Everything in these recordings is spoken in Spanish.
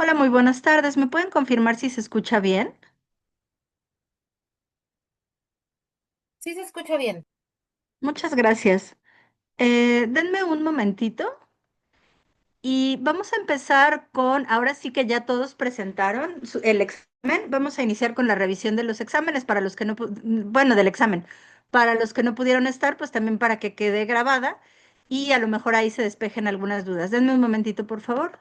Hola, muy buenas tardes. ¿Me pueden confirmar si se escucha bien? Sí se escucha bien. Muchas gracias. Denme un momentito y vamos a empezar con, ahora sí que ya todos presentaron el examen. Vamos a iniciar con la revisión de los exámenes para los que no, bueno, del examen. Para los que no pudieron estar, pues también para que quede grabada y a lo mejor ahí se despejen algunas dudas. Denme un momentito, por favor.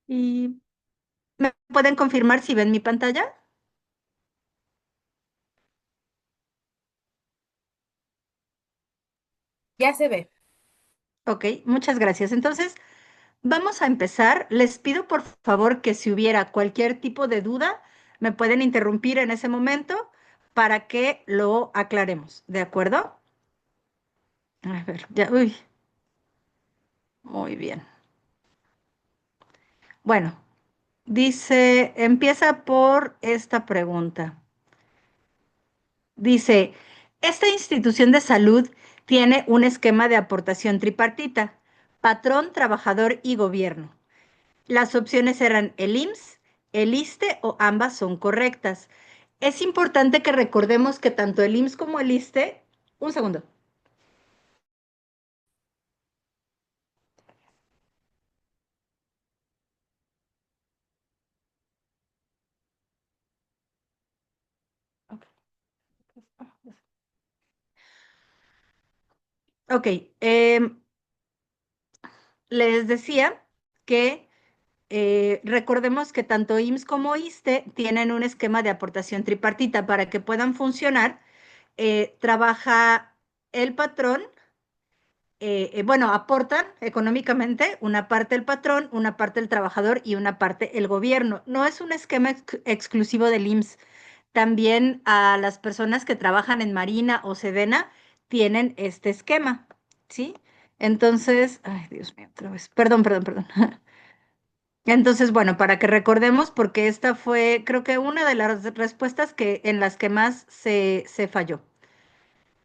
¿Y me pueden confirmar si ven mi pantalla? Ya se ve. Ok, muchas gracias. Entonces, vamos a empezar. Les pido por favor que si hubiera cualquier tipo de duda, me pueden interrumpir en ese momento para que lo aclaremos. ¿De acuerdo? A ver, ya, uy, muy bien. Bueno, dice, empieza por esta pregunta. Dice, esta institución de salud tiene un esquema de aportación tripartita, patrón, trabajador y gobierno. Las opciones eran el IMSS, el ISSSTE o ambas son correctas. Es importante que recordemos que tanto el IMSS como el ISSSTE, un segundo. Ok, les decía que recordemos que tanto IMSS como ISSSTE tienen un esquema de aportación tripartita para que puedan funcionar. Trabaja el patrón, bueno, aportan económicamente una parte el patrón, una parte el trabajador y una parte el gobierno. No es un esquema exclusivo del IMSS. También a las personas que trabajan en Marina o Sedena tienen este esquema, ¿sí? Entonces, ay, Dios mío, otra vez. Perdón. Entonces, bueno, para que recordemos, porque esta fue, creo que una de las respuestas que en las que más se falló.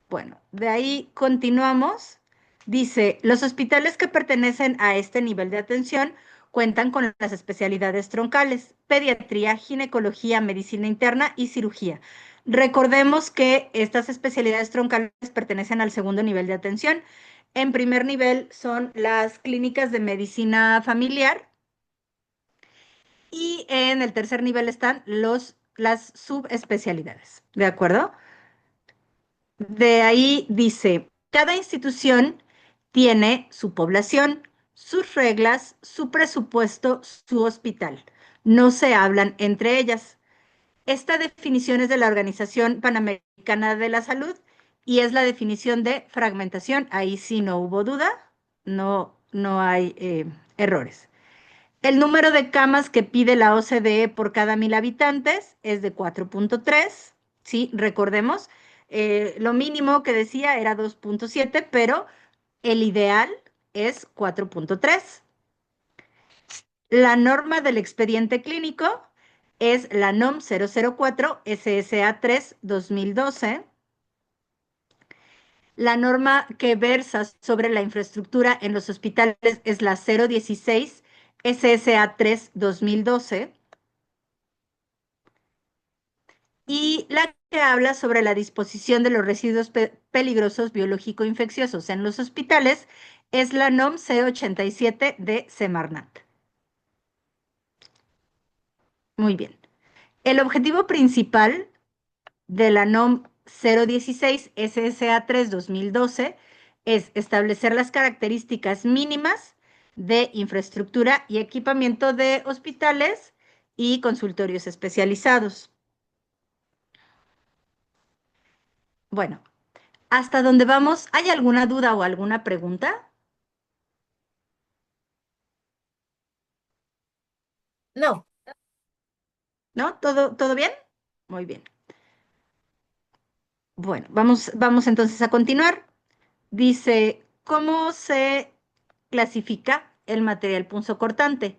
Bueno, de ahí continuamos. Dice, los hospitales que pertenecen a este nivel de atención cuentan con las especialidades troncales, pediatría, ginecología, medicina interna y cirugía. Recordemos que estas especialidades troncales pertenecen al segundo nivel de atención. En primer nivel son las clínicas de medicina familiar y en el tercer nivel están las subespecialidades. ¿De acuerdo? De ahí dice, cada institución tiene su población, sus reglas, su presupuesto, su hospital. No se hablan entre ellas. Esta definición es de la Organización Panamericana de la Salud y es la definición de fragmentación. Ahí sí no hubo duda, no hay errores. El número de camas que pide la OCDE por cada 1.000 habitantes es de 4.3, ¿sí? Recordemos, lo mínimo que decía era 2.7, pero el ideal es 4.3. La norma del expediente clínico es la NOM 004 SSA 3 2012. La norma que versa sobre la infraestructura en los hospitales es la 016 SSA 3 2012. Y la que habla sobre la disposición de los residuos peligrosos biológico-infecciosos en los hospitales es la NOM C87 de Semarnat. Muy bien. El objetivo principal de la NOM 016 SSA 3 2012 es establecer las características mínimas de infraestructura y equipamiento de hospitales y consultorios especializados. Bueno, hasta donde vamos, ¿hay alguna duda o alguna pregunta? No, ¿No? ¿Todo bien? Muy bien. Bueno, vamos entonces a continuar. Dice, ¿cómo se clasifica el material punzocortante?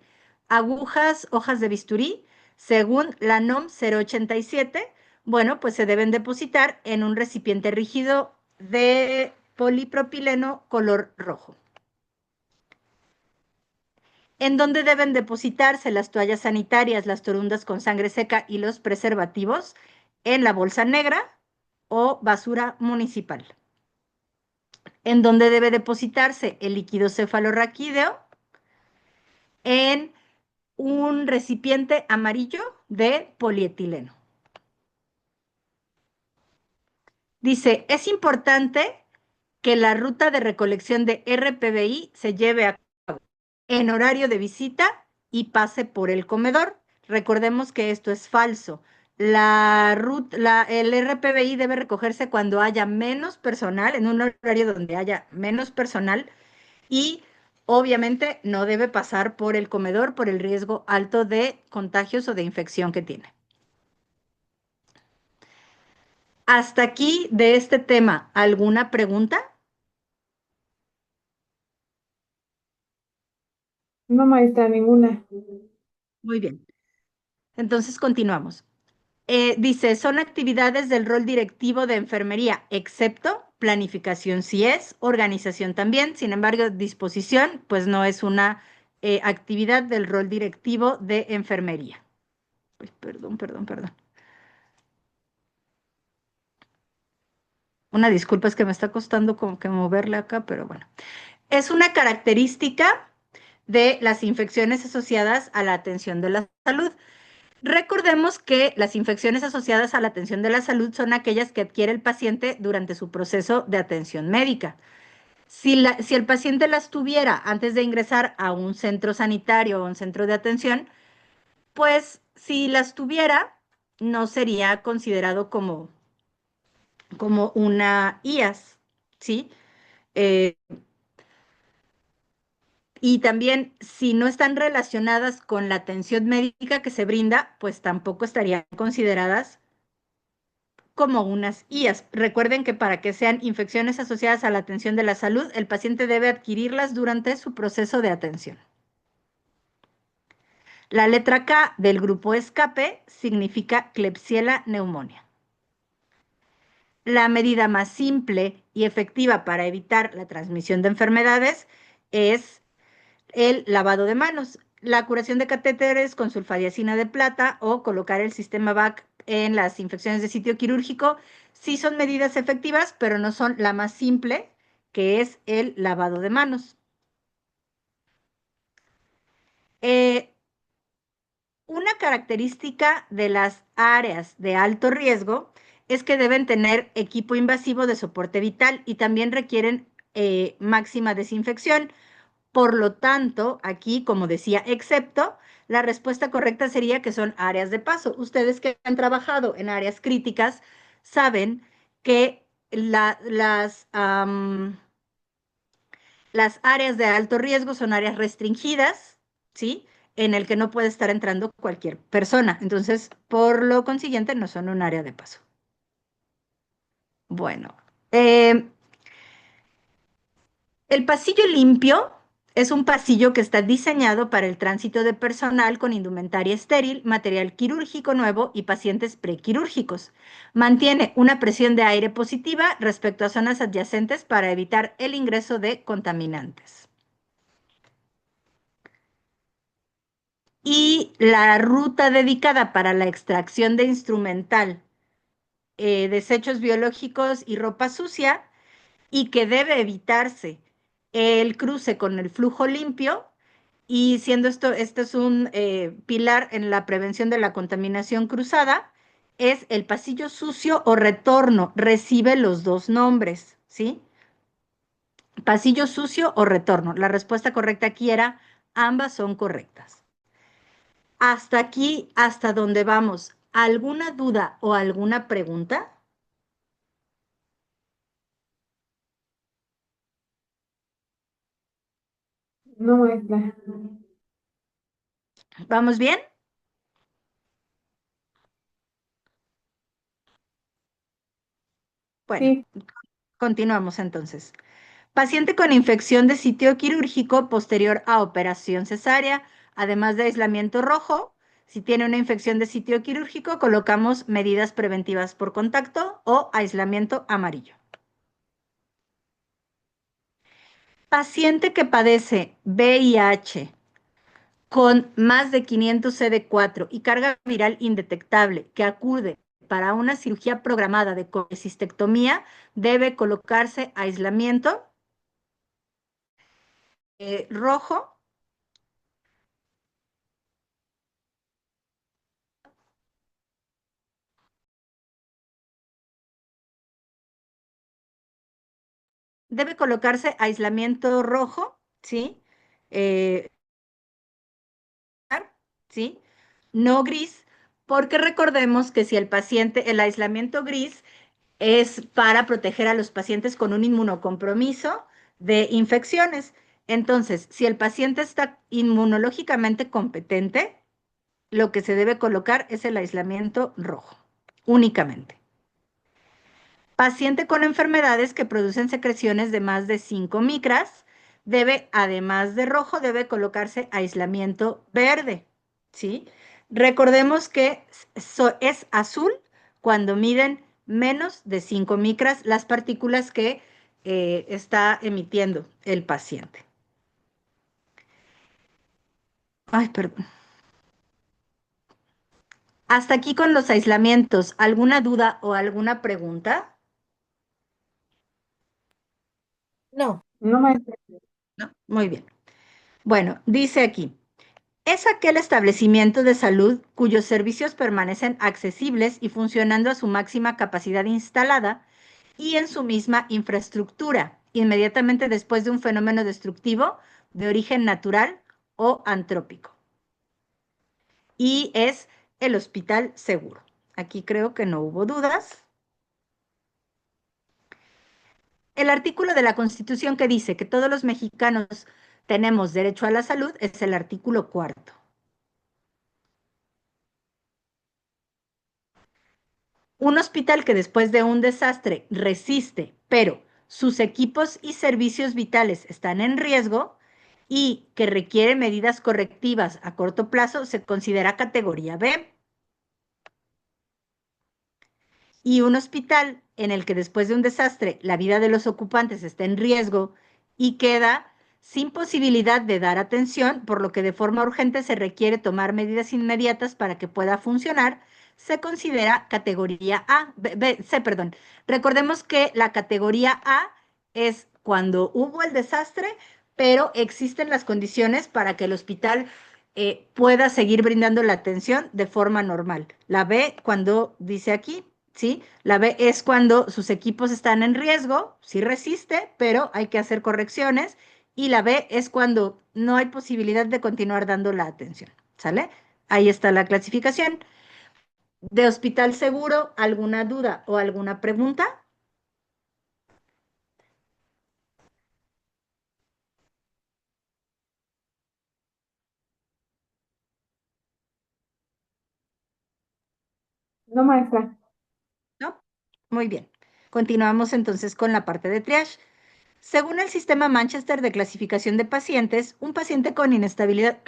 Agujas, hojas de bisturí, Según la NOM 087, bueno, pues se deben depositar en un recipiente rígido de polipropileno color rojo. ¿En dónde deben depositarse las toallas sanitarias, las torundas con sangre seca y los preservativos? En la bolsa negra o basura municipal. ¿En dónde debe depositarse el líquido cefalorraquídeo? En un recipiente amarillo de polietileno. Dice, es importante que la ruta de recolección de RPBI se lleve a cabo en horario de visita y pase por el comedor. Recordemos que esto es falso. El RPBI debe recogerse cuando haya menos personal, en un horario donde haya menos personal, y obviamente no debe pasar por el comedor por el riesgo alto de contagios o de infección que tiene. Hasta aquí de este tema, ¿alguna pregunta? No, maestra, ninguna. Muy bien. Entonces continuamos. Dice, son actividades del rol directivo de enfermería, excepto planificación sí es, organización también, sin embargo, disposición, pues no es una actividad del rol directivo de enfermería. Pues, perdón. Una disculpa, es que me está costando como que moverle acá, pero bueno. Es una característica de las infecciones asociadas a la atención de la salud. Recordemos que las infecciones asociadas a la atención de la salud son aquellas que adquiere el paciente durante su proceso de atención médica. Si el paciente las tuviera antes de ingresar a un centro sanitario o un centro de atención, pues si las tuviera, no sería considerado como una IAS, ¿sí? Eh, y también, si no están relacionadas con la atención médica que se brinda, pues tampoco estarían consideradas como unas IAS. Recuerden que para que sean infecciones asociadas a la atención de la salud, el paciente debe adquirirlas durante su proceso de atención. La letra K del grupo escape significa Klebsiella pneumonia. La medida más simple y efectiva para evitar la transmisión de enfermedades es el lavado de manos, la curación de catéteres con sulfadiazina de plata o colocar el sistema VAC en las infecciones de sitio quirúrgico. Sí son medidas efectivas, pero no son la más simple, que es el lavado de manos. Una característica de las áreas de alto riesgo es que deben tener equipo invasivo de soporte vital y también requieren máxima desinfección. Por lo tanto, aquí, como decía, excepto, la respuesta correcta sería que son áreas de paso. Ustedes que han trabajado en áreas críticas saben que las áreas de alto riesgo son áreas restringidas, ¿sí? En el que no puede estar entrando cualquier persona. Entonces, por lo consiguiente, no son un área de paso. Bueno, eh, el pasillo limpio es un pasillo que está diseñado para el tránsito de personal con indumentaria estéril, material quirúrgico nuevo y pacientes prequirúrgicos. Mantiene una presión de aire positiva respecto a zonas adyacentes para evitar el ingreso de contaminantes. Y la ruta dedicada para la extracción de instrumental, desechos biológicos y ropa sucia, y que debe evitarse el cruce con el flujo limpio, y siendo esto es un pilar en la prevención de la contaminación cruzada, es el pasillo sucio o retorno, recibe los dos nombres, ¿sí? Pasillo sucio o retorno. La respuesta correcta aquí era, ambas son correctas. Hasta aquí, hasta donde vamos. ¿Alguna duda o alguna pregunta? No, maestra. ¿Vamos bien? Bueno, Sí, continuamos entonces. Paciente con infección de sitio quirúrgico posterior a operación cesárea, además de aislamiento rojo, Si tiene una infección de sitio quirúrgico, colocamos medidas preventivas por contacto o aislamiento amarillo. Paciente que padece VIH con más de 500 CD4 y carga viral indetectable que acude para una cirugía programada de colecistectomía, debe colocarse aislamiento rojo. Debe colocarse aislamiento rojo, ¿sí? Eh, ¿Sí? No gris, porque recordemos que si el aislamiento gris es para proteger a los pacientes con un inmunocompromiso de infecciones. Entonces, si el paciente está inmunológicamente competente, lo que se debe colocar es el aislamiento rojo, únicamente. Paciente con enfermedades que producen secreciones de más de 5 micras, además de rojo, debe colocarse aislamiento verde, ¿sí? Recordemos que es azul cuando miden menos de 5 micras las partículas que está emitiendo el paciente. Ay, perdón. Hasta aquí con los aislamientos. ¿Alguna duda o alguna pregunta? No, No, maestra. ¿No? Muy bien. Bueno, dice aquí. Es aquel establecimiento de salud cuyos servicios permanecen accesibles y funcionando a su máxima capacidad instalada y en su misma infraestructura, inmediatamente después de un fenómeno destructivo de origen natural o antrópico. Y es el hospital seguro. Aquí creo que no hubo dudas. El artículo de la Constitución que dice que todos los mexicanos tenemos derecho a la salud es el artículo 4º. Un hospital que después de un desastre resiste, pero sus equipos y servicios vitales están en riesgo y que requiere medidas correctivas a corto plazo, se considera categoría B. Y un hospital en el que después de un desastre la vida de los ocupantes está en riesgo y queda sin posibilidad de dar atención, por lo que de forma urgente se requiere tomar medidas inmediatas para que pueda funcionar, se considera categoría A, C, perdón. Recordemos que la categoría A es cuando hubo el desastre, pero existen las condiciones para que el hospital pueda seguir brindando la atención de forma normal. La B, cuando dice aquí, ¿sí? La B es cuando sus equipos están en riesgo, sí resiste, pero hay que hacer correcciones. Y la B es cuando no hay posibilidad de continuar dando la atención, ¿sale? Ahí está la clasificación. De hospital seguro, ¿alguna duda o alguna pregunta? No, maestra. ¿No? Muy bien. Continuamos entonces con la parte de triage. Según el sistema Manchester de clasificación de pacientes, un paciente con inestabilidad,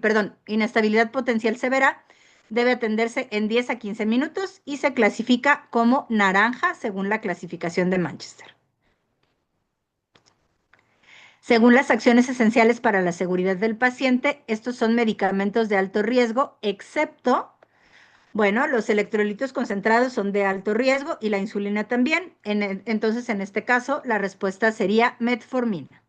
perdón, inestabilidad potencial severa debe atenderse en 10 a 15 minutos y se clasifica como naranja según la clasificación de Manchester. Según las acciones esenciales para la seguridad del paciente, estos son medicamentos de alto riesgo, excepto, bueno, los electrolitos concentrados son de alto riesgo y la insulina también. Entonces, en este caso, la respuesta sería metformina.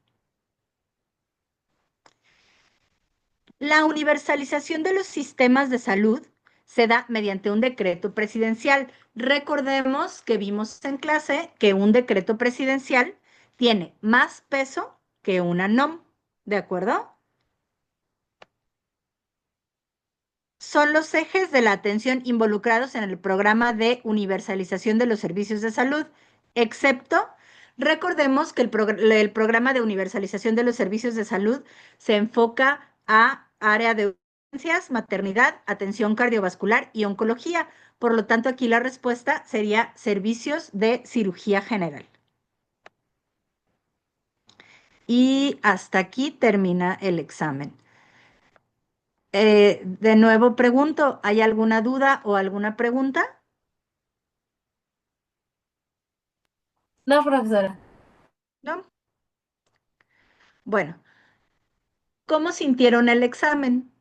La universalización de los sistemas de salud se da mediante un decreto presidencial. Recordemos que vimos en clase que un decreto presidencial tiene más peso que una NOM, ¿de acuerdo? Son los ejes de la atención involucrados en el programa de universalización de los servicios de salud, excepto, recordemos que el programa de universalización de los servicios de salud se enfoca a área de urgencias, maternidad, atención cardiovascular y oncología. Por lo tanto, aquí la respuesta sería servicios de cirugía general. Y hasta aquí termina el examen. De nuevo pregunto, ¿hay alguna duda o alguna pregunta? No, profesora. ¿No? Bueno, ¿cómo sintieron el examen?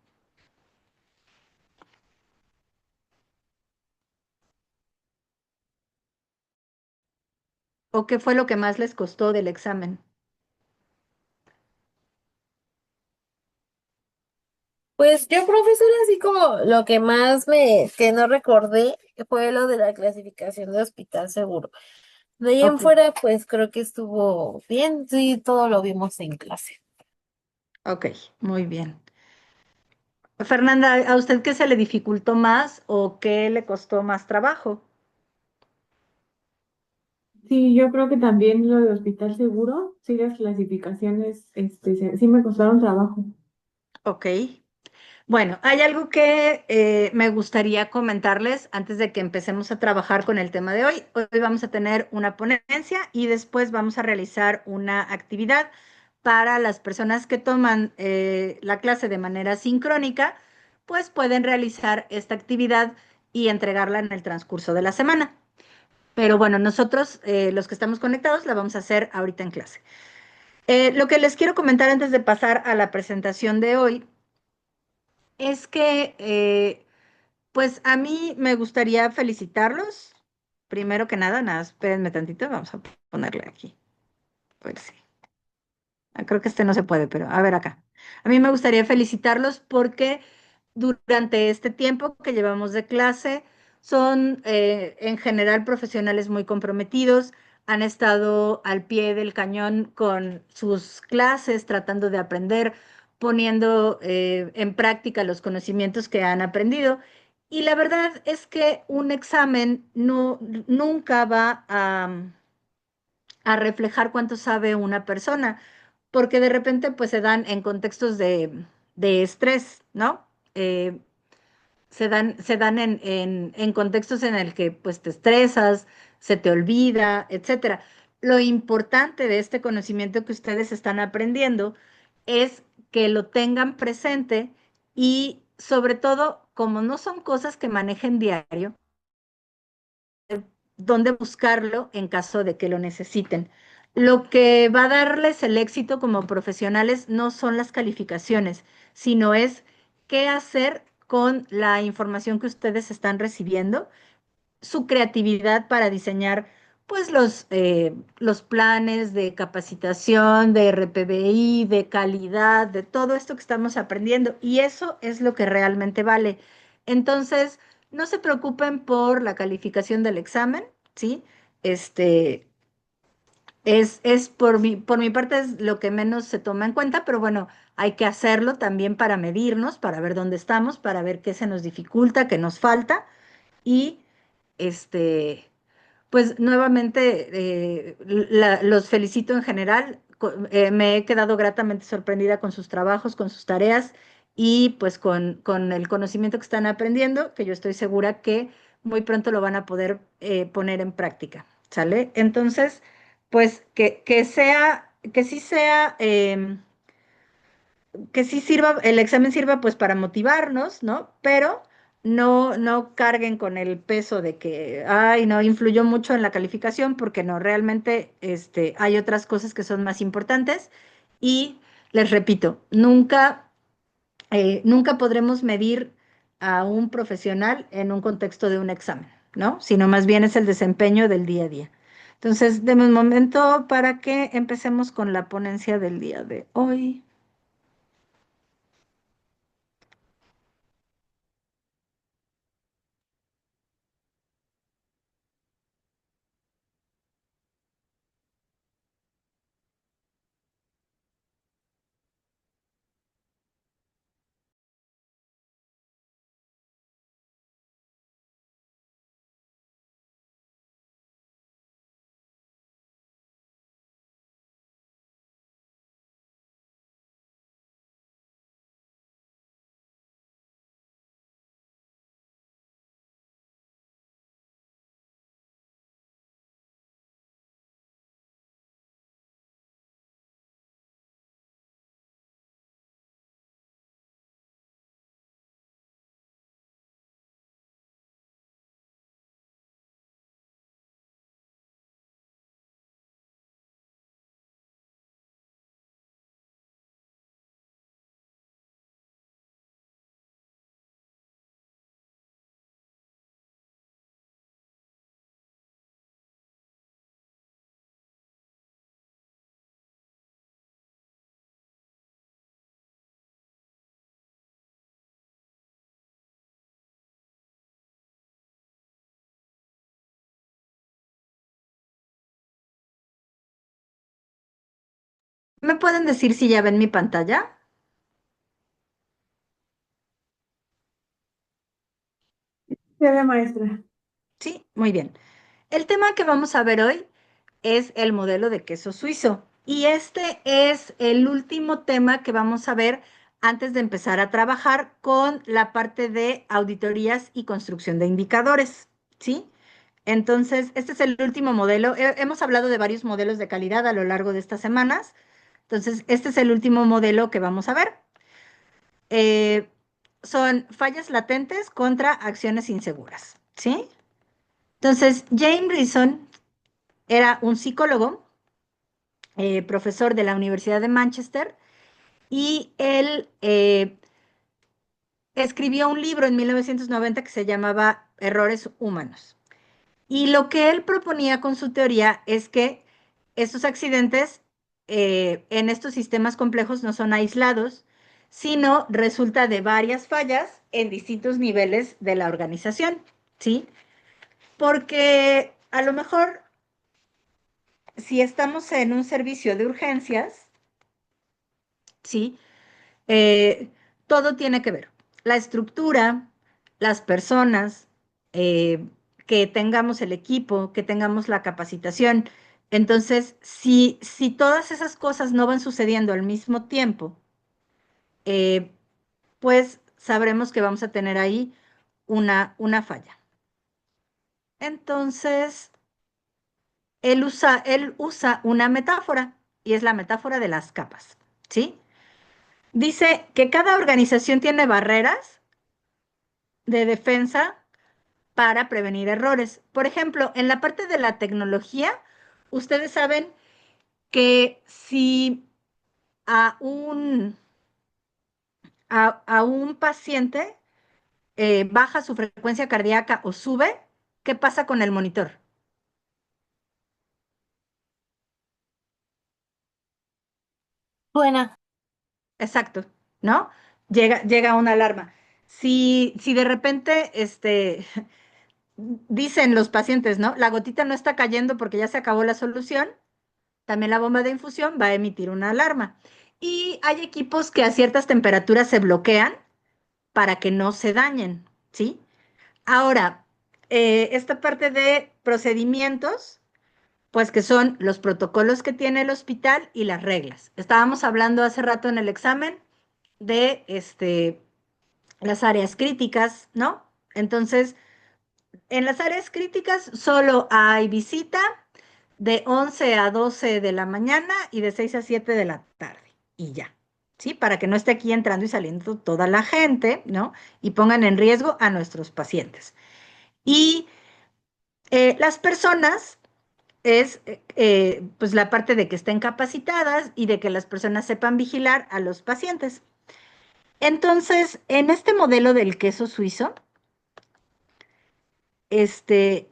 ¿O qué fue lo que más les costó del examen? Pues yo, profesora, así como lo que más que no recordé fue lo de la clasificación de hospital seguro. De ahí en Ok, fuera, pues creo que estuvo bien, sí, todo lo vimos en clase. ok, muy bien. Fernanda, ¿a usted qué se le dificultó más o qué le costó más trabajo? Sí, yo creo que también lo de hospital seguro, sí, las clasificaciones, sí me costaron trabajo. Ok. Bueno, hay algo que me gustaría comentarles antes de que empecemos a trabajar con el tema de hoy. Hoy vamos a tener una ponencia y después vamos a realizar una actividad para las personas que toman la clase de manera sincrónica, pues pueden realizar esta actividad y entregarla en el transcurso de la semana. Pero bueno, nosotros, los que estamos conectados, la vamos a hacer ahorita en clase. Lo que les quiero comentar antes de pasar a la presentación de hoy es que pues a mí me gustaría felicitarlos. Primero que nada, nada, espérenme tantito, vamos a ponerle aquí. A ver si. Creo que este no se puede, pero a ver acá. A mí me gustaría felicitarlos porque durante este tiempo que llevamos de clase son en general profesionales muy comprometidos, han estado al pie del cañón con sus clases, tratando de aprender, poniendo en práctica los conocimientos que han aprendido. Y la verdad es que un examen nunca va a reflejar cuánto sabe una persona, porque de repente pues se dan en contextos de estrés, ¿no? Eh, se dan en contextos en el que pues te estresas, se te olvida, etcétera. Lo importante de este conocimiento que ustedes están aprendiendo es que lo tengan presente y sobre todo, como no son cosas que manejen diario, dónde buscarlo en caso de que lo necesiten. Lo que va a darles el éxito como profesionales no son las calificaciones, sino es qué hacer con la información que ustedes están recibiendo, su creatividad para diseñar pues los planes de capacitación, de RPBI, de calidad, de todo esto que estamos aprendiendo. Y eso es lo que realmente vale. Entonces, no se preocupen por la calificación del examen, ¿sí? Este, es por mi parte es lo que menos se toma en cuenta, pero bueno, hay que hacerlo también para medirnos, para ver dónde estamos, para ver qué se nos dificulta, qué nos falta y este, pues nuevamente los felicito en general. Me he quedado gratamente sorprendida con sus trabajos, con sus tareas y pues con el conocimiento que están aprendiendo, que yo estoy segura que muy pronto lo van a poder poner en práctica. ¿Sale? Entonces, pues que sí sea que sí sirva, el examen sirva pues para motivarnos, ¿no? Pero no carguen con el peso de que, ay, no, influyó mucho en la calificación, porque no, realmente hay otras cosas que son más importantes. Y les repito, nunca podremos medir a un profesional en un contexto de un examen, ¿no? Sino más bien es el desempeño del día a día. Entonces, deme un momento para que empecemos con la ponencia del día de hoy. ¿Me pueden decir si ya ven mi pantalla? Se ve, maestra. Sí, muy bien. El tema que vamos a ver hoy es el modelo de queso suizo. Y este es el último tema que vamos a ver antes de empezar a trabajar con la parte de auditorías y construcción de indicadores, ¿sí? Entonces, este es el último modelo. Hemos hablado de varios modelos de calidad a lo largo de estas semanas. Entonces, este es el último modelo que vamos a ver. Eh, Son fallas latentes contra acciones inseguras, ¿sí? Entonces, James Reason era un psicólogo, profesor de la Universidad de Manchester, y él escribió un libro en 1990 que se llamaba Errores Humanos. Y lo que él proponía con su teoría es que estos accidentes en estos sistemas complejos no son aislados, sino resulta de varias fallas en distintos niveles de la organización, ¿sí? Porque a lo mejor si estamos en un servicio de urgencias, ¿sí? Eh, Todo tiene que ver. La estructura, las personas, eh, que tengamos el equipo, que tengamos la capacitación. Entonces, si todas esas cosas no van sucediendo al mismo tiempo, eh, pues sabremos que vamos a tener ahí una falla. Entonces, él usa una metáfora y es la metáfora de las capas, ¿sí? Dice que cada organización tiene barreras de defensa para prevenir errores. Por ejemplo, en la parte de la tecnología, ustedes saben que si a un paciente baja su frecuencia cardíaca o sube, ¿qué pasa con el monitor? Buena. Exacto, ¿no? Llega una alarma. Si de repente dicen los pacientes, ¿no? La gotita no está cayendo porque ya se acabó la solución, también la bomba de infusión va a emitir una alarma. Y hay equipos que a ciertas temperaturas se bloquean para que no se dañen, ¿sí? Ahora, esta parte de procedimientos, pues que son los protocolos que tiene el hospital y las reglas. Estábamos hablando hace rato en el examen de las áreas críticas, ¿no? Entonces, en las áreas críticas solo hay visita de 11 a 12 de la mañana y de 6 a 7 de la tarde. Y ya, ¿sí? Para que no esté aquí entrando y saliendo toda la gente, ¿no? Y pongan en riesgo a nuestros pacientes. Y las personas es pues la parte de que estén capacitadas y de que las personas sepan vigilar a los pacientes. Entonces, en este modelo del queso suizo, este,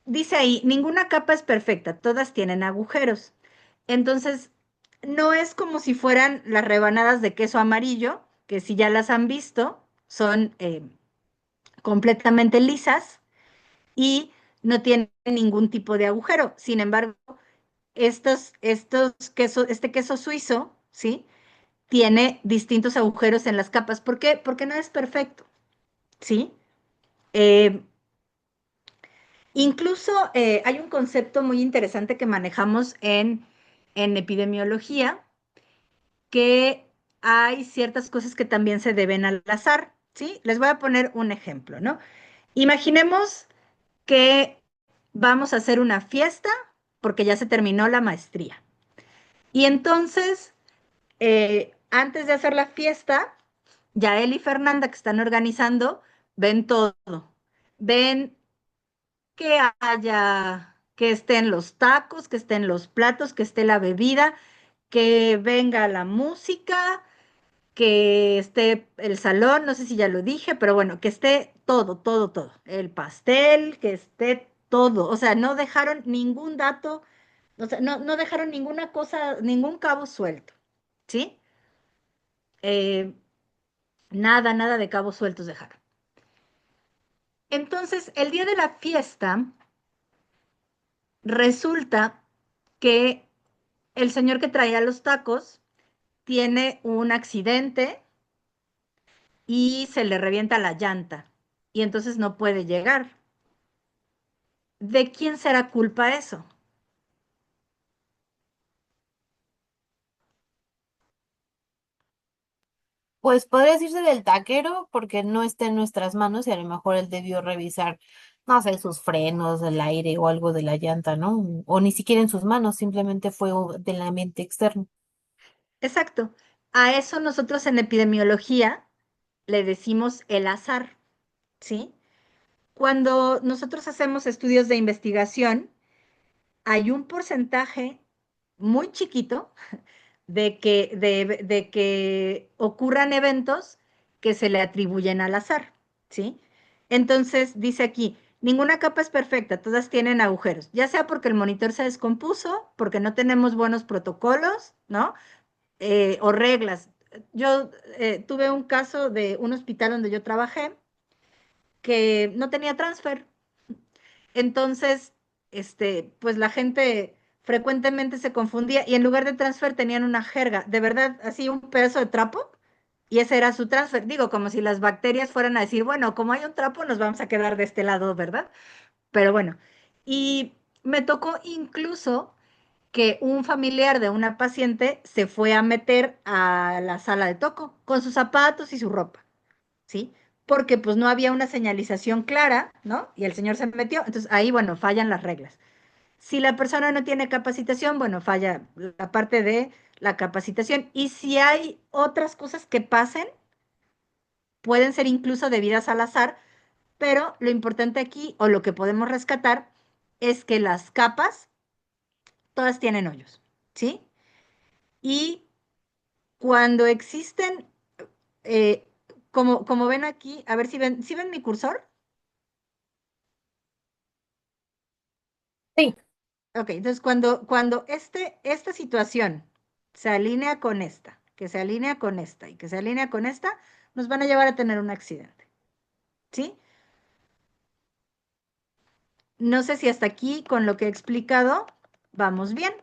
dice ahí, ninguna capa es perfecta, todas tienen agujeros. Entonces, no es como si fueran las rebanadas de queso amarillo, que si ya las han visto, son completamente lisas y no tienen ningún tipo de agujero. Sin embargo, este queso suizo, ¿sí? Tiene distintos agujeros en las capas. ¿Por qué? Porque no es perfecto, ¿sí? Eh, Incluso hay un concepto muy interesante que manejamos en epidemiología, que hay ciertas cosas que también se deben al azar, ¿sí? Les voy a poner un ejemplo, ¿no? Imaginemos que vamos a hacer una fiesta porque ya se terminó la maestría. Y entonces, antes de hacer la fiesta, Yael y Fernanda, que están organizando, ven todo. Ven que que estén los tacos, que estén los platos, que esté la bebida, que venga la música, que esté el salón, no sé si ya lo dije, pero bueno, que esté todo, todo, todo. El pastel, que esté todo. O sea, no dejaron ningún dato, o sea, no dejaron ninguna cosa, ningún cabo suelto, ¿sí? Eh, nada de cabos sueltos dejaron. Entonces, el día de la fiesta, resulta que el señor que traía los tacos tiene un accidente y se le revienta la llanta y entonces no puede llegar. ¿De quién será culpa eso? Pues podría decirse del taquero porque no está en nuestras manos y a lo mejor él debió revisar, no sé, sus frenos, el aire o algo de la llanta, ¿no? O ni siquiera en sus manos, simplemente fue del ambiente externo. Exacto. A eso nosotros en epidemiología le decimos el azar, ¿sí? Cuando nosotros hacemos estudios de investigación, hay un porcentaje muy chiquito de que ocurran eventos que se le atribuyen al azar, ¿sí? Entonces, dice aquí, ninguna capa es perfecta, todas tienen agujeros, ya sea porque el monitor se descompuso, porque no tenemos buenos protocolos, ¿no? O reglas. Yo tuve un caso de un hospital donde yo trabajé que no tenía transfer. Entonces, pues la gente frecuentemente se confundía y en lugar de transfer tenían una jerga, de verdad, así un pedazo de trapo y ese era su transfer. Digo, como si las bacterias fueran a decir, bueno, como hay un trapo, nos vamos a quedar de este lado, ¿verdad? Pero bueno, y me tocó incluso que un familiar de una paciente se fue a meter a la sala de toco con sus zapatos y su ropa. ¿Sí? Porque pues no había una señalización clara, ¿no? Y el señor se metió, entonces ahí, bueno, fallan las reglas. Si la persona no tiene capacitación, bueno, falla la parte de la capacitación. Y si hay otras cosas que pasen, pueden ser incluso debidas al azar, pero lo importante aquí, o lo que podemos rescatar, es que las capas, todas tienen hoyos, ¿sí? Y cuando existen, eh, como ven aquí, a ver si ven mi cursor. Sí. Ok, entonces cuando esta situación se alinea con esta, que se alinea con esta y que se alinea con esta, nos van a llevar a tener un accidente, ¿sí? No sé si hasta aquí con lo que he explicado vamos bien.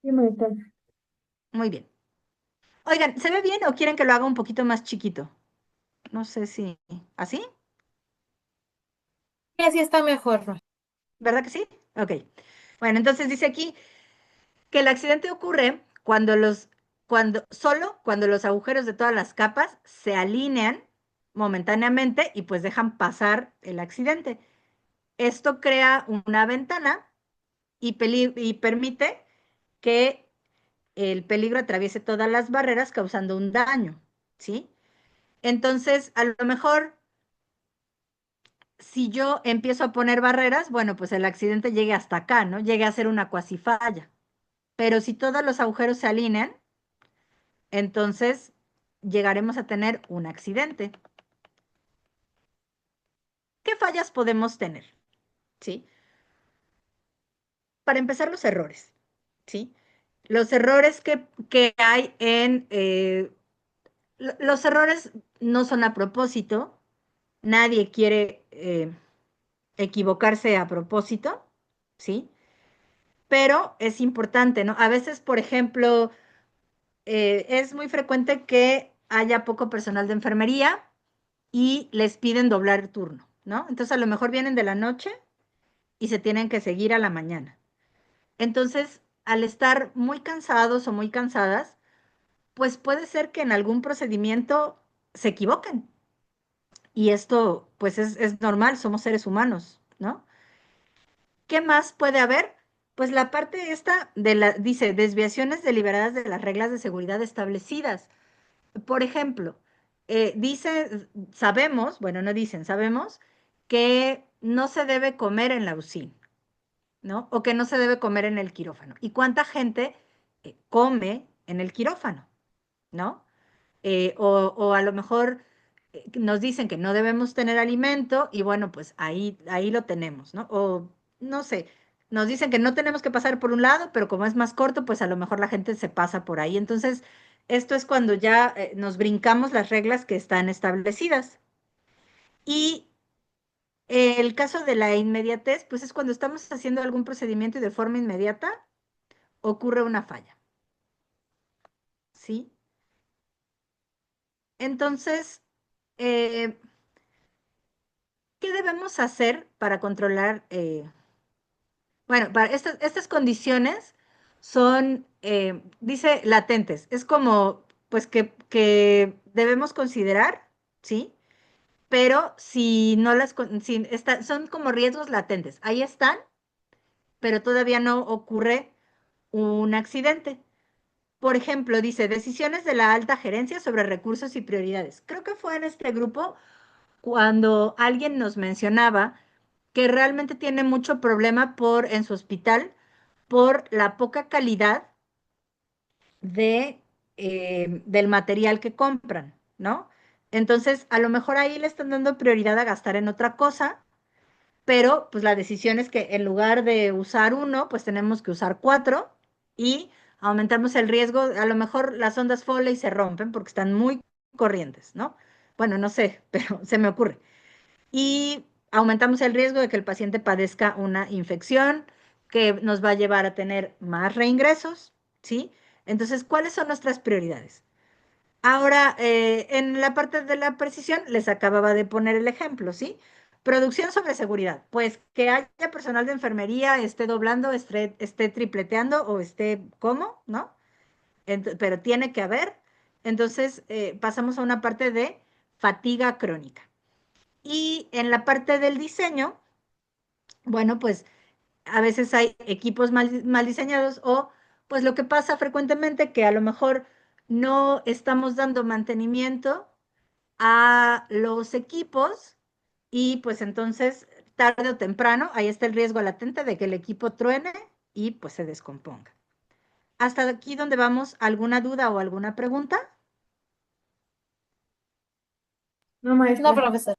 Sí, maestra. Muy bien. Oigan, ¿se ve bien o quieren que lo haga un poquito más chiquito? No sé si... ¿Así? Y así está mejor, ¿no? ¿Verdad que sí? Ok. Bueno, entonces dice aquí que el accidente ocurre solo cuando los agujeros de todas las capas se alinean momentáneamente y pues dejan pasar el accidente. Esto crea una ventana y permite que el peligro atraviese todas las barreras causando un daño, ¿sí? Entonces, a lo mejor, si yo empiezo a poner barreras, bueno, pues el accidente llegue hasta acá, ¿no? Llegue a ser una cuasi falla. Pero si todos los agujeros se alinean, entonces llegaremos a tener un accidente. ¿Qué fallas podemos tener? ¿Sí? Para empezar, los errores, ¿sí? Los errores que hay los errores no son a propósito, nadie quiere equivocarse a propósito, ¿sí? Pero es importante, ¿no? A veces, por ejemplo, es muy frecuente que haya poco personal de enfermería y les piden doblar turno, ¿no? Entonces a lo mejor vienen de la noche y se tienen que seguir a la mañana. Entonces, al estar muy cansados o muy cansadas, pues puede ser que en algún procedimiento se equivoquen. Y esto, pues es normal, somos seres humanos, ¿no? ¿Qué más puede haber? Pues la parte esta dice, desviaciones deliberadas de las reglas de seguridad establecidas. Por ejemplo, sabemos, bueno, no dicen, sabemos que no se debe comer en la UCI, ¿no? O que no se debe comer en el quirófano. ¿Y cuánta gente come en el quirófano, ¿no? O a lo mejor nos dicen que no debemos tener alimento y bueno, pues ahí lo tenemos, ¿no? O no sé, nos dicen que no tenemos que pasar por un lado, pero como es más corto, pues a lo mejor la gente se pasa por ahí. Entonces, esto es cuando ya nos brincamos las reglas que están establecidas. Y El caso de la inmediatez, pues es cuando estamos haciendo algún procedimiento y de forma inmediata ocurre una falla, ¿sí? Entonces, eh, ¿qué debemos hacer para controlar? Bueno, para estas condiciones son, dice, latentes. Es como, pues, que debemos considerar, ¿sí? Pero si no si son como riesgos latentes. Ahí están, pero todavía no ocurre un accidente. Por ejemplo, dice, decisiones de la alta gerencia sobre recursos y prioridades. Creo que fue en este grupo cuando alguien nos mencionaba que realmente tiene mucho problema en su hospital por la poca calidad de, del material que compran, ¿no? Entonces, a lo mejor ahí le están dando prioridad a gastar en otra cosa, pero pues la decisión es que en lugar de usar uno, pues tenemos que usar cuatro y aumentamos el riesgo. A lo mejor las ondas Foley se rompen porque están muy corrientes, ¿no? Bueno, no sé, pero se me ocurre. Y aumentamos el riesgo de que el paciente padezca una infección que nos va a llevar a tener más reingresos, ¿sí? Entonces, ¿cuáles son nuestras prioridades? Ahora, en la parte de la precisión, les acababa de poner el ejemplo, ¿sí? Producción sobre seguridad. Pues que haya personal de enfermería, esté doblando, esté tripleteando o esté como, ¿no? Pero tiene que haber. Entonces, pasamos a una parte de fatiga crónica. Y en la parte del diseño, bueno, pues a veces hay equipos mal diseñados o pues lo que pasa frecuentemente que a lo mejor no estamos dando mantenimiento a los equipos y pues entonces tarde o temprano ahí está el riesgo latente de que el equipo truene y pues se descomponga. ¿Hasta aquí donde vamos? ¿Alguna duda o alguna pregunta? No, No, maestra. profesor.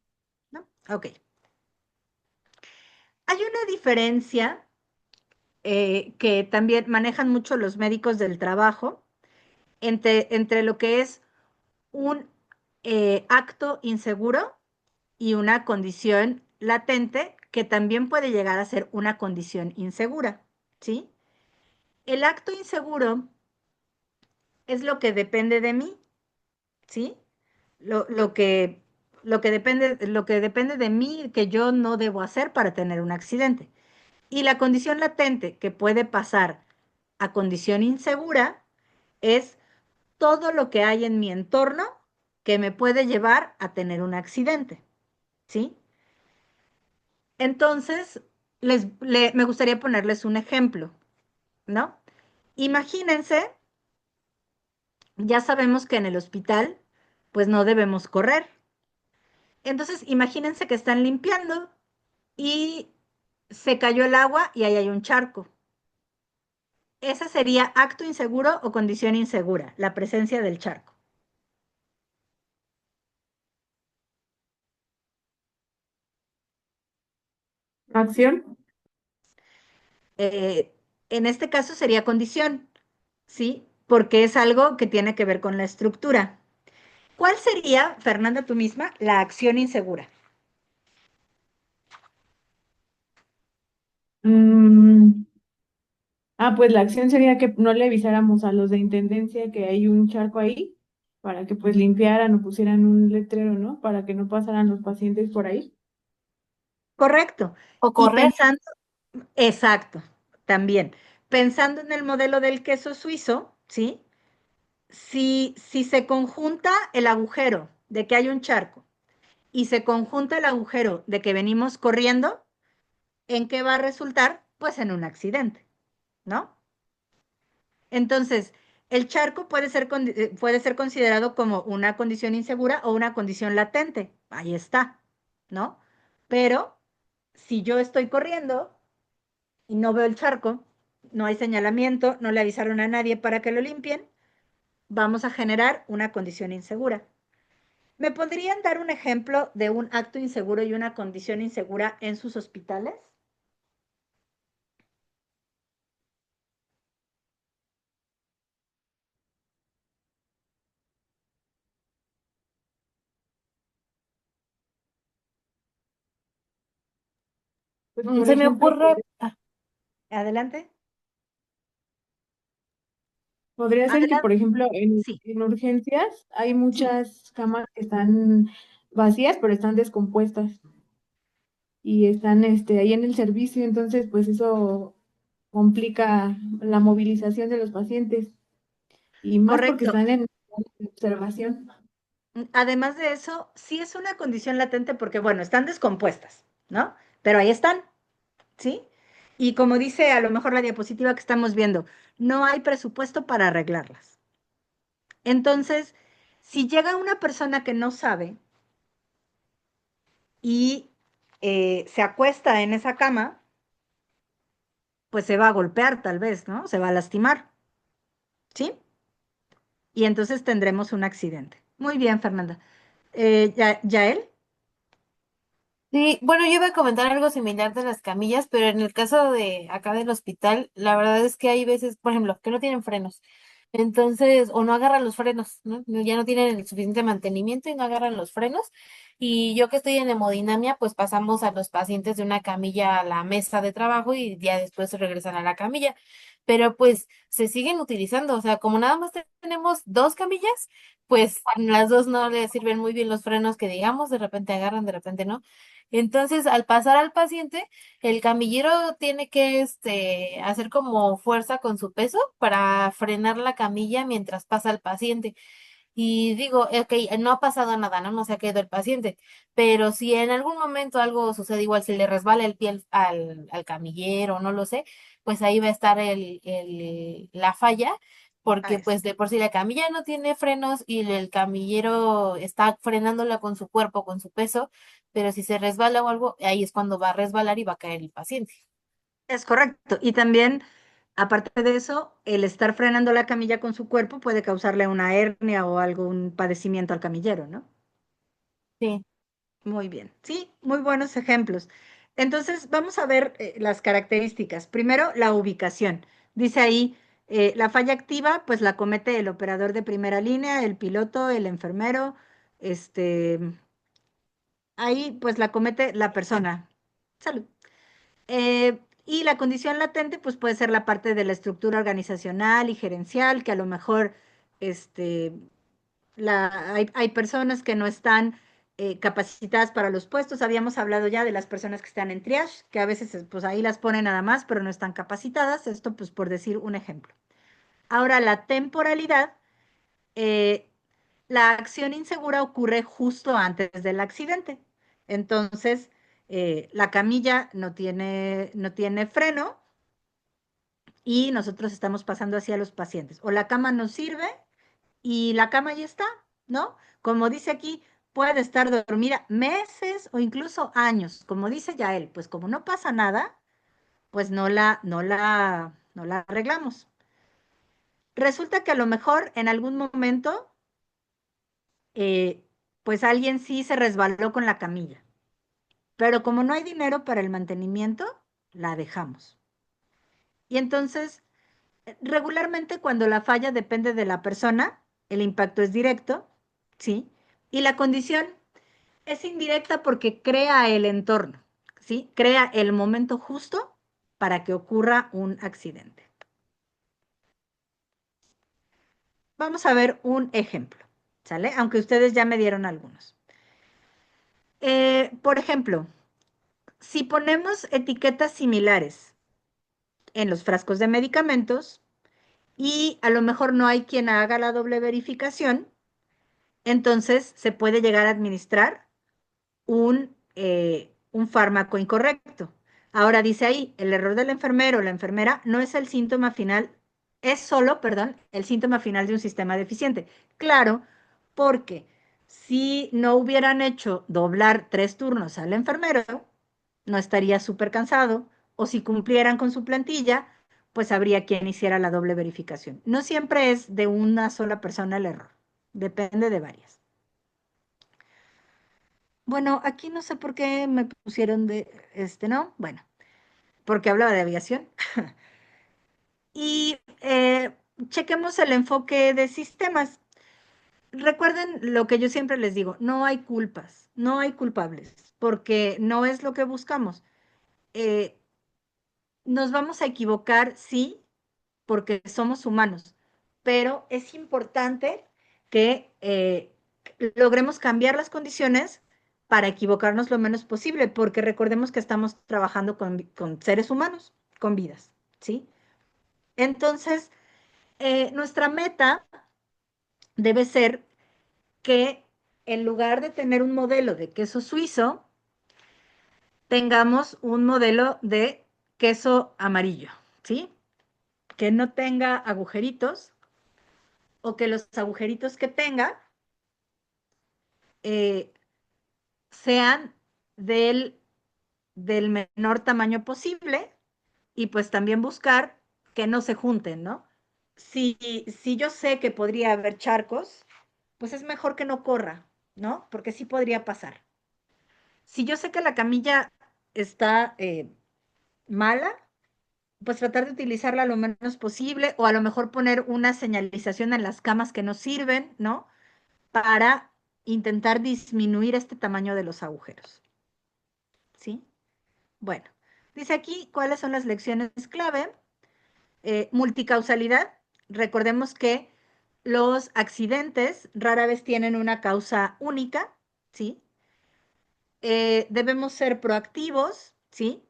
¿No? Ok. Hay una diferencia que también manejan mucho los médicos del trabajo entre lo que es un acto inseguro y una condición latente que también puede llegar a ser una condición insegura, ¿sí? El acto inseguro es lo que depende de mí, ¿sí? Lo, lo que, lo que depende de mí que yo no debo hacer para tener un accidente. Y la condición latente que puede pasar a condición insegura es todo lo que hay en mi entorno que me puede llevar a tener un accidente, ¿sí? Entonces, me gustaría ponerles un ejemplo, ¿no? Imagínense, ya sabemos que en el hospital, pues no debemos correr. Entonces, imagínense que están limpiando y se cayó el agua y ahí hay un charco. Ese sería acto inseguro o condición insegura, la presencia del charco. Acción. Eh, en este caso sería condición, ¿sí? Porque es algo que tiene que ver con la estructura. ¿Cuál sería, Fernanda, tú misma, la acción insegura? Mm, pues la acción sería que no le avisáramos a los de intendencia que hay un charco ahí para que pues limpiaran o pusieran un letrero, ¿no? Para que no pasaran los pacientes por ahí. Correcto. O Y correr. pensando, exacto, también, pensando en el modelo del queso suizo, ¿sí? Si se conjunta el agujero de que hay un charco y se conjunta el agujero de que venimos corriendo, ¿en qué va a resultar? Pues en un accidente, ¿no? Entonces, el charco puede ser considerado como una condición insegura o una condición latente. Ahí está, ¿no? Pero si yo estoy corriendo y no veo el charco, no hay señalamiento, no le avisaron a nadie para que lo limpien, vamos a generar una condición insegura. ¿Me podrían dar un ejemplo de un acto inseguro y una condición insegura en sus hospitales? Pues por Se me ejemplo, ocurre, Adelante. podría ser que, por Adelante. ejemplo, Sí, en urgencias hay sí. muchas camas que están vacías, pero están descompuestas y están ahí en el servicio, entonces pues eso complica la movilización de los pacientes y más porque Correcto. están en observación. Además de eso, sí es una condición latente porque, bueno, están descompuestas, ¿no? Pero ahí están, ¿sí? Y como dice a lo mejor la diapositiva que estamos viendo, no hay presupuesto para arreglarlas. Entonces, si llega una persona que no sabe y se acuesta en esa cama, pues se va a golpear tal vez, ¿no? Se va a lastimar, ¿sí? Y entonces tendremos un accidente. Muy bien, Fernanda. Yael, sí, bueno, yo iba a comentar algo similar de las camillas, pero en el caso de acá del hospital, la verdad es que hay veces, por ejemplo, que no tienen frenos. Entonces, o no agarran los frenos, ¿no? Ya no tienen el suficiente mantenimiento y no agarran los frenos. Y yo que estoy en hemodinamia, pues pasamos a los pacientes de una camilla a la mesa de trabajo y ya después se regresan a la camilla. Pero pues se siguen utilizando, o sea, como nada más tenemos dos camillas, pues las dos no les sirven muy bien los frenos que digamos, de repente agarran, de repente no. Entonces, al pasar al paciente, el camillero tiene que hacer como fuerza con su peso para frenar la camilla mientras pasa el paciente. Y digo, ok, no ha pasado nada, ¿no? No se ha caído el paciente, pero si en algún momento algo sucede, igual si le resbala el pie al camillero, no lo sé, pues ahí va a estar la falla, ah, porque eso. pues de por sí la camilla no tiene frenos y el camillero está frenándola con su cuerpo, con su peso, pero si se resbala o algo, ahí es cuando va a resbalar y va a caer el paciente. Es correcto. Y también, aparte de eso, el estar frenando la camilla con su cuerpo puede causarle una hernia o algún padecimiento al camillero, ¿no? Sí. Muy bien. Sí, muy buenos ejemplos. Entonces, vamos a ver las características. Primero, la ubicación. Dice ahí, la falla activa, pues la comete el operador de primera línea, el piloto, el enfermero, este, ahí pues la comete la persona. Salud. Y la condición latente, pues puede ser la parte de la estructura organizacional y gerencial, que a lo mejor este, hay personas que no están capacitadas para los puestos. Habíamos hablado ya de las personas que están en triage, que a veces pues ahí las ponen nada más, pero no están capacitadas. Esto pues por decir un ejemplo. Ahora, la temporalidad, eh, la acción insegura ocurre justo antes del accidente. Entonces, la camilla no tiene freno y nosotros estamos pasando hacia los pacientes. O la cama no sirve y la cama ya está, ¿no? Como dice aquí, puede estar dormida meses o incluso años. Como dice Yael, pues como no pasa nada, pues no la arreglamos. Resulta que a lo mejor en algún momento, eh, pues alguien sí se resbaló con la camilla, pero como no hay dinero para el mantenimiento, la dejamos. Y entonces, regularmente cuando la falla depende de la persona, el impacto es directo, ¿sí? Y la condición es indirecta porque crea el entorno, ¿sí? Crea el momento justo para que ocurra un accidente. Vamos a ver un ejemplo, ¿sale? Aunque ustedes ya me dieron algunos. Por ejemplo, si ponemos etiquetas similares en los frascos de medicamentos y a lo mejor no hay quien haga la doble verificación, entonces se puede llegar a administrar un fármaco incorrecto. Ahora dice ahí, el error del enfermero o la enfermera no es el síntoma final, es solo, perdón, el síntoma final de un sistema deficiente. Claro, porque si no hubieran hecho doblar 3 turnos al enfermero, no estaría súper cansado, o si cumplieran con su plantilla, pues habría quien hiciera la doble verificación. No siempre es de una sola persona el error, depende de varias. Bueno, aquí no sé por qué me pusieron de ¿no? Bueno, porque hablaba de aviación. Y chequemos el enfoque de sistemas. Recuerden lo que yo siempre les digo, no hay culpas, no hay culpables, porque no es lo que buscamos. eh, nos vamos a equivocar, sí, porque somos humanos, pero es importante que logremos cambiar las condiciones para equivocarnos lo menos posible, porque recordemos que estamos trabajando con seres humanos, con vidas, ¿sí? Entonces, nuestra meta debe ser que en lugar de tener un modelo de queso suizo, tengamos un modelo de queso amarillo, ¿sí? Que no tenga agujeritos o que los agujeritos que tenga eh, sean del, del menor tamaño posible y pues también buscar que no se junten, ¿no? Si yo sé que podría haber charcos, pues es mejor que no corra, ¿no? Porque sí podría pasar. Si yo sé que la camilla está mala, pues tratar de utilizarla lo menos posible o a lo mejor poner una señalización en las camas que no sirven, ¿no? Para intentar disminuir este tamaño de los agujeros, ¿sí? Bueno, dice aquí cuáles son las lecciones clave. Multicausalidad. Recordemos que los accidentes rara vez tienen una causa única, ¿sí? Debemos ser proactivos, ¿sí?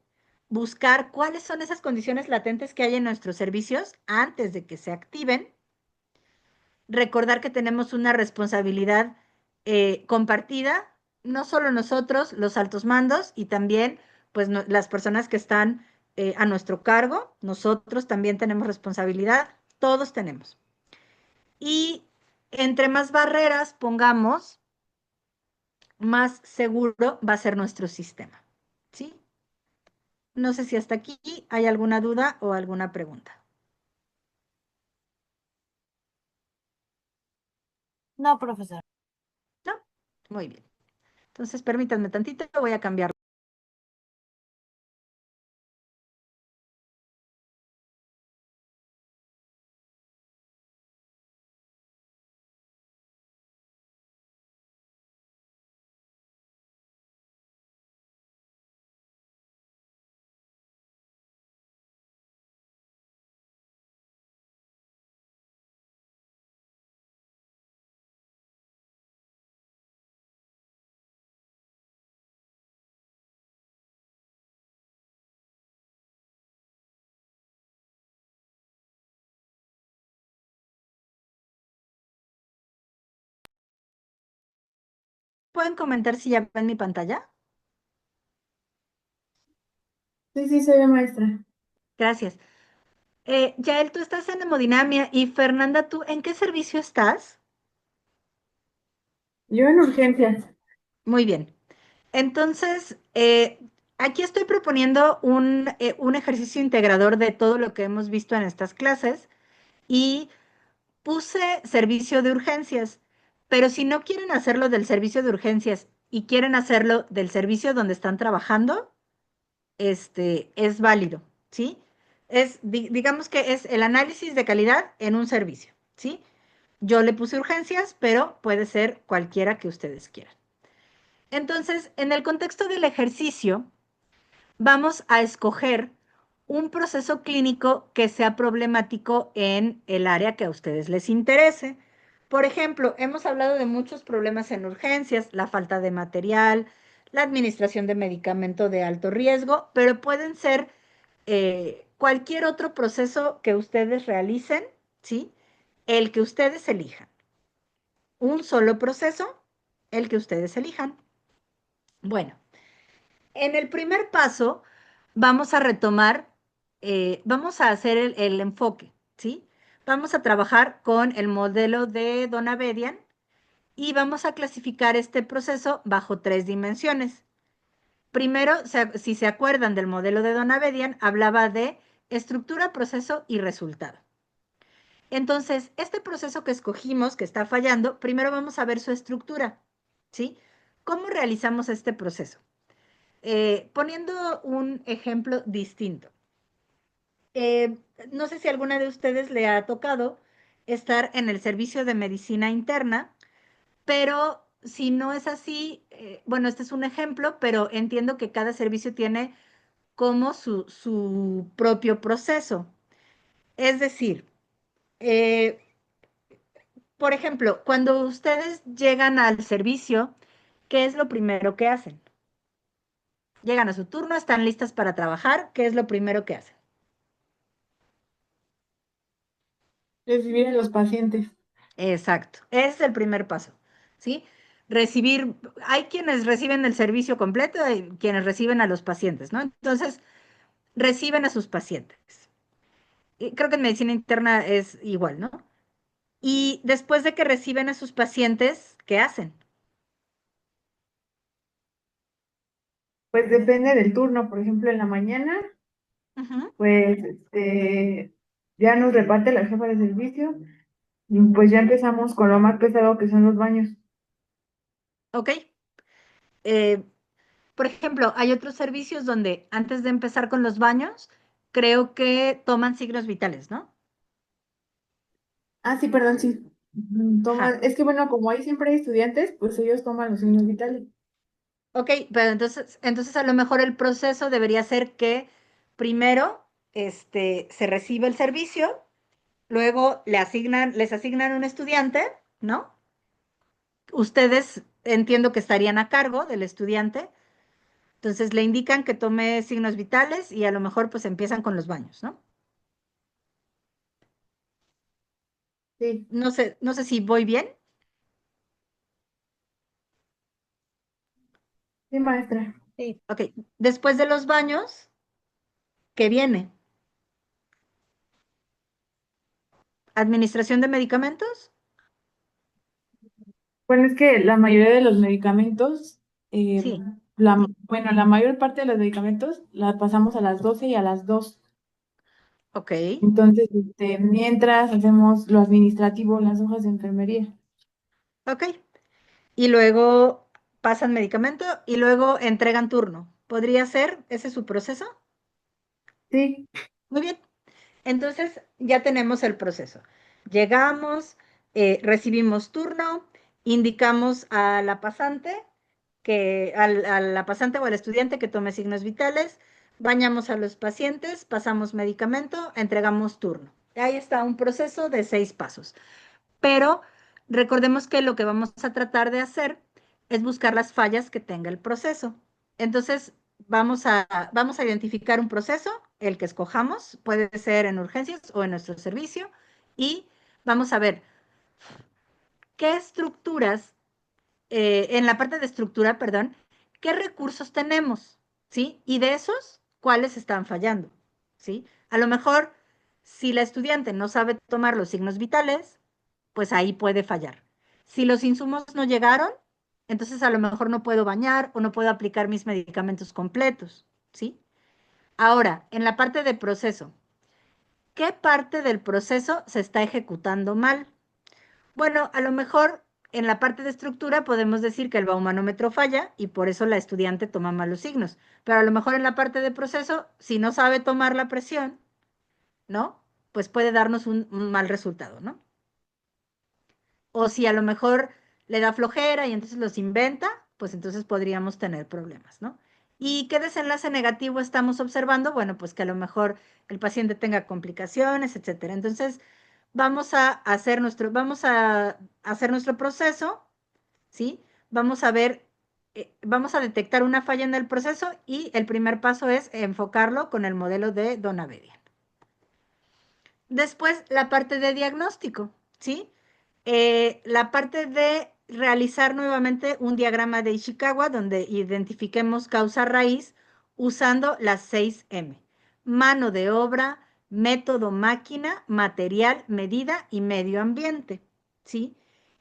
Buscar cuáles son esas condiciones latentes que hay en nuestros servicios antes de que se activen. Recordar que tenemos una responsabilidad compartida, no solo nosotros, los altos mandos, y también pues las personas que están a nuestro cargo, nosotros también tenemos responsabilidad, todos tenemos. Y entre más barreras pongamos, más seguro va a ser nuestro sistema, ¿sí? No sé si hasta aquí hay alguna duda o alguna pregunta. No, profesor. ¿No? Muy bien. Entonces, permítanme tantito, voy a cambiar. ¿Pueden comentar si ya ven mi pantalla? Sí, sí, se ve, maestra. Gracias. Yael, tú estás en hemodinamia y Fernanda, ¿tú en qué servicio estás? Yo en urgencias. Muy bien. Entonces, aquí estoy proponiendo un ejercicio integrador de todo lo que hemos visto en estas clases y puse servicio de urgencias, pero si no quieren hacerlo del servicio de urgencias y quieren hacerlo del servicio donde están trabajando, es válido, ¿sí? Digamos que es el análisis de calidad en un servicio, ¿sí? Yo le puse urgencias, pero puede ser cualquiera que ustedes quieran. Entonces, en el contexto del ejercicio, vamos a escoger un proceso clínico que sea problemático en el área que a ustedes les interese. Por ejemplo, hemos hablado de muchos problemas en urgencias, la falta de material, la administración de medicamento de alto riesgo, pero pueden ser cualquier otro proceso que ustedes realicen, ¿sí? El que ustedes elijan. Un solo proceso, el que ustedes elijan. Bueno, en el primer paso vamos a retomar, vamos a hacer el enfoque, ¿sí? Vamos a trabajar con el modelo de Donavedian y vamos a clasificar este proceso bajo 3 dimensiones. Primero, si se acuerdan del modelo de Donavedian, hablaba de estructura, proceso y resultado. Entonces, este proceso que escogimos, que está fallando, primero vamos a ver su estructura, ¿sí? ¿Cómo realizamos este proceso? Poniendo un ejemplo distinto. Eh, no sé si alguna de ustedes le ha tocado estar en el servicio de medicina interna, pero si no es así, bueno, este es un ejemplo, pero entiendo que cada servicio tiene como su propio proceso. Es decir, eh, por ejemplo, cuando ustedes llegan al servicio, ¿qué es lo primero que hacen? Llegan a su turno, están listas para trabajar, ¿qué es lo primero que hacen? Recibir a los pacientes. Exacto, ese es el primer paso, ¿sí? Recibir, hay quienes reciben el servicio completo y quienes reciben a los pacientes, ¿no? Entonces, reciben a sus pacientes. Y creo que en medicina interna es igual, ¿no? Y después de que reciben a sus pacientes, ¿qué hacen? Pues depende del turno. Por ejemplo, en la mañana, Ujú. pues ya nos reparte la jefa de servicio y pues ya empezamos con lo más pesado que son los baños. Ok. Eh, por ejemplo, hay otros servicios donde antes de empezar con los baños, creo que toman signos vitales, ¿no? Ah, sí, perdón, sí. Ajá. Toman, es que bueno, como ahí siempre hay estudiantes, pues ellos toman los signos vitales. Ok, pero entonces a lo mejor el proceso debería ser que primero se recibe el servicio, luego les asignan un estudiante, ¿no? Ustedes entiendo que estarían a cargo del estudiante, entonces le indican que tome signos vitales y a lo mejor pues empiezan con los baños, ¿no? Sí, No sé si voy bien. sí, maestra. Sí. Ok, después de los baños, ¿qué viene? ¿Administración de medicamentos? Bueno, es que la mayoría de los medicamentos, eh, Sí, bueno, la mayor parte de los medicamentos la pasamos a las 12 y a las 2. ok, Entonces, mientras hacemos lo administrativo, las hojas de enfermería. ok. Y luego pasan medicamento y luego entregan turno. ¿Podría ser ese su proceso? Sí, Muy bien. Entonces ya tenemos el proceso. Llegamos, recibimos turno, indicamos a la pasante a la pasante o al estudiante que tome signos vitales, bañamos a los pacientes, pasamos medicamento, entregamos turno. Ahí está un proceso de 6 pasos. Pero recordemos que lo que vamos a tratar de hacer es buscar las fallas que tenga el proceso. Entonces, vamos a identificar un proceso, el que escojamos, puede ser en urgencias o en nuestro servicio, y vamos a ver qué estructuras, en la parte de estructura, perdón, qué recursos tenemos, ¿sí? Y de esos, ¿cuáles están fallando? ¿Sí? A lo mejor, si la estudiante no sabe tomar los signos vitales, pues ahí puede fallar. Si los insumos no llegaron, entonces a lo mejor no puedo bañar o no puedo aplicar mis medicamentos completos, ¿sí? Ahora, en la parte de proceso, ¿qué parte del proceso se está ejecutando mal? Bueno, a lo mejor en la parte de estructura podemos decir que el baumanómetro falla y por eso la estudiante toma malos signos, pero a lo mejor en la parte de proceso, si no sabe tomar la presión, ¿no? Pues puede darnos un mal resultado, ¿no? O si a lo mejor le da flojera y entonces los inventa, pues entonces podríamos tener problemas, ¿no? ¿Y qué desenlace negativo estamos observando? Bueno, pues que a lo mejor el paciente tenga complicaciones, etcétera. Entonces, vamos a hacer nuestro proceso, ¿sí? Vamos a detectar una falla en el proceso y el primer paso es enfocarlo con el modelo de Donavedian. Después, la parte de diagnóstico, ¿sí? La parte de realizar nuevamente un diagrama de Ishikawa donde identifiquemos causa raíz usando las 6M. Mano de obra, método máquina, material, medida y medio ambiente, ¿sí?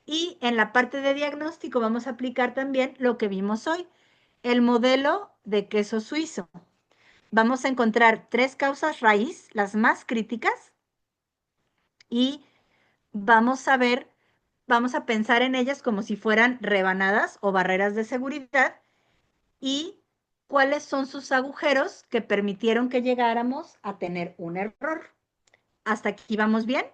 Y en la parte de diagnóstico vamos a aplicar también lo que vimos hoy, el modelo de queso suizo. Vamos a encontrar 3 causas raíz, las más críticas, y vamos a ver, vamos a pensar en ellas como si fueran rebanadas o barreras de seguridad y cuáles son sus agujeros que permitieron que llegáramos a tener un error. ¿Hasta aquí vamos bien?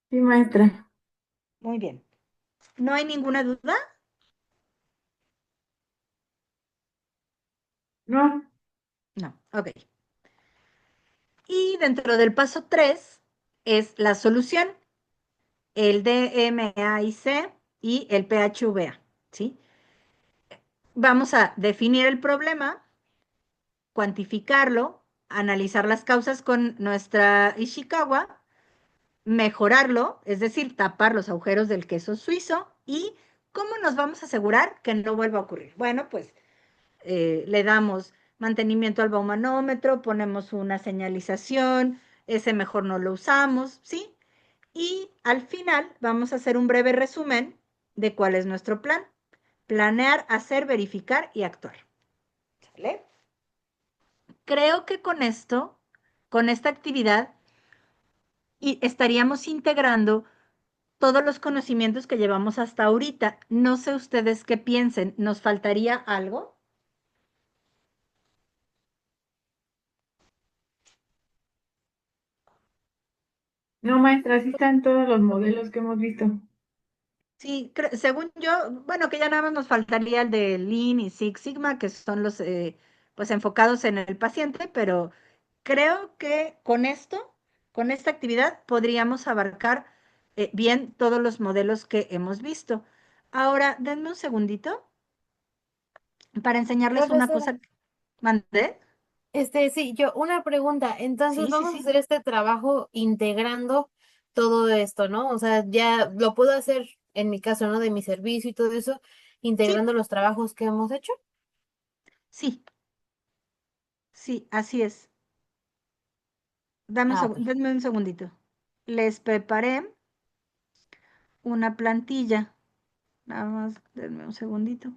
sí, maestra. Muy bien. ¿No hay ninguna duda? No, No, ok. Y dentro del paso 3 es la solución, el DMAIC y el PHVA, ¿sí? Vamos a definir el problema, cuantificarlo, analizar las causas con nuestra Ishikawa, mejorarlo, es decir, tapar los agujeros del queso suizo y ¿cómo nos vamos a asegurar que no vuelva a ocurrir? Bueno, pues le damos mantenimiento al baumanómetro, ponemos una señalización, ese mejor no lo usamos, ¿sí? Y al final vamos a hacer un breve resumen de cuál es nuestro plan. Planear, hacer, verificar y actuar. ¿Sale? Creo que con esto, con esta actividad, y estaríamos integrando todos los conocimientos que llevamos hasta ahorita. No sé ustedes qué piensen, ¿nos faltaría algo? no, maestra, así están todos los modelos que hemos visto. Sí, según yo, bueno, que ya nada más nos faltaría el de Lean y Six Sigma, que son los pues enfocados en el paciente, pero creo que con esto, con esta actividad, podríamos abarcar bien todos los modelos que hemos visto. Ahora, denme un segundito para enseñarles una Profesora, cosa. ¿Mandé? sí, yo una pregunta. Entonces Sí, sí, vamos a sí. hacer este trabajo integrando todo esto, ¿no? O sea, ya lo puedo hacer en mi caso, ¿no? De mi servicio y todo eso, Sí, integrando los trabajos que hemos hecho. sí, sí, así es. Dame Ah, ok. denme un segundito. Les preparé una plantilla. Nada más, denme un segundito.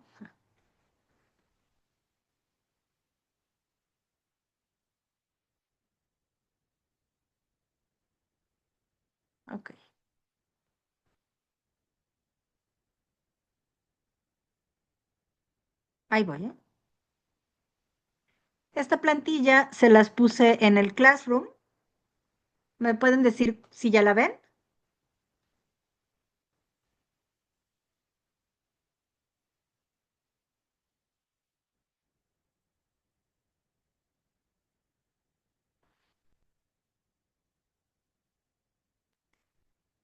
Ok, ahí voy, ¿eh? Esta plantilla se las puse en el Classroom. ¿Me pueden decir si ya la ven?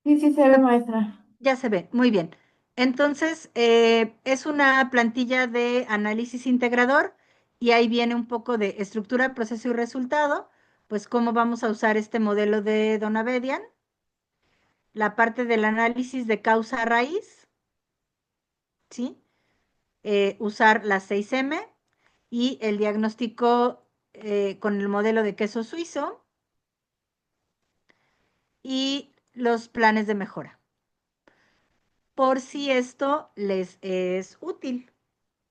Sí, sí se ve, maestra. Ya se ve, muy bien. Entonces, es una plantilla de análisis integrador y ahí viene un poco de estructura, proceso y resultado, pues cómo vamos a usar este modelo de Donavedian, la parte del análisis de causa raíz, ¿sí? Usar las 6M y el diagnóstico con el modelo de queso suizo y los planes de mejora, por si esto les es útil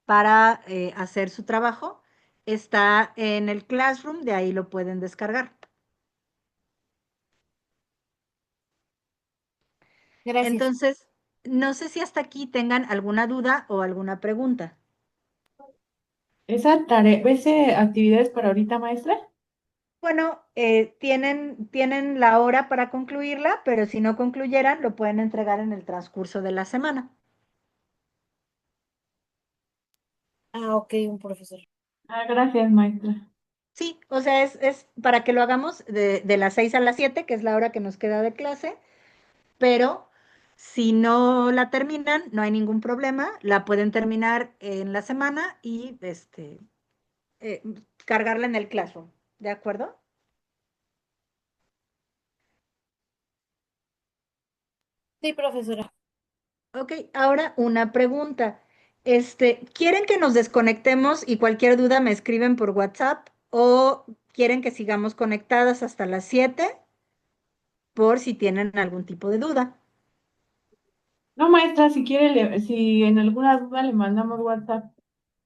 para hacer su trabajo. Está en el Classroom, de ahí lo pueden descargar. Gracias. Entonces, no sé si hasta aquí tengan alguna duda o alguna pregunta. ¿Esa tarea, ese actividades para ahorita, maestra? Bueno, tienen la hora para concluirla, pero si no concluyeran, lo pueden entregar en el transcurso de la semana. Ah, ok, un profesor. Ah, gracias, maestra. Sí, o sea, es para que lo hagamos de las 6 a las 7, que es la hora que nos queda de clase, pero si no la terminan, no hay ningún problema, la pueden terminar en la semana y eh, cargarla en el Classroom, ¿de acuerdo? Sí, profesora. Ok, ahora una pregunta. ¿Quieren que nos desconectemos y cualquier duda me escriben por WhatsApp o quieren que sigamos conectadas hasta las 7 por si tienen algún tipo de duda? No, maestra, si quiere, si en alguna duda le mandamos WhatsApp.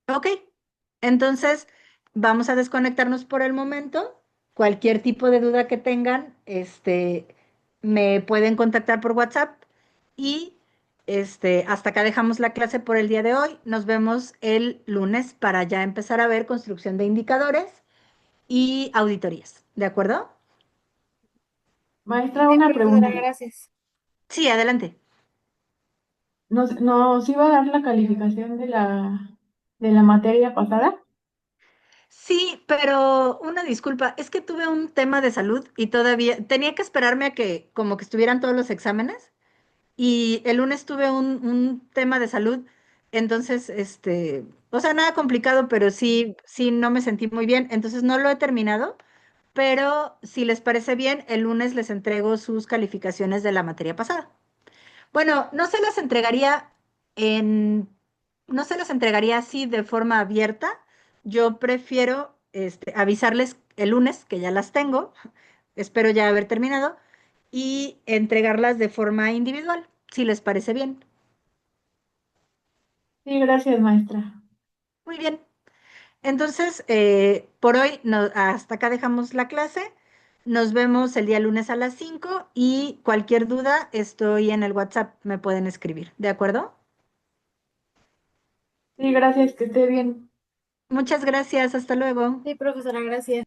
Ok, entonces vamos a desconectarnos por el momento. Cualquier tipo de duda que tengan, me pueden contactar por WhatsApp y hasta acá dejamos la clase por el día de hoy. Nos vemos el lunes para ya empezar a ver construcción de indicadores y auditorías. ¿De acuerdo? Maestra, Sí, una profesora, pregunta. gracias. Sí, adelante. ¿Nos iba a dar la calificación de la materia pasada? Sí, pero una disculpa, es que tuve un tema de salud y todavía tenía que esperarme a que como que estuvieran todos los exámenes y el lunes tuve un tema de salud, entonces, o sea, nada complicado, pero sí, sí, no me sentí muy bien, entonces no lo he terminado, pero si les parece bien, el lunes les entrego sus calificaciones de la materia pasada. Bueno, no se las entregaría en, no se las entregaría así de forma abierta. Yo prefiero avisarles el lunes que ya las tengo, espero ya haber terminado, y entregarlas de forma individual, si les parece bien. Sí, gracias, maestra. Muy bien. Entonces, por hoy hasta acá dejamos la clase. Nos vemos el día lunes a las 5 y cualquier duda estoy en el WhatsApp, me pueden escribir, ¿de acuerdo? Sí, gracias, que esté bien. Muchas gracias, hasta luego. Sí, profesora, gracias.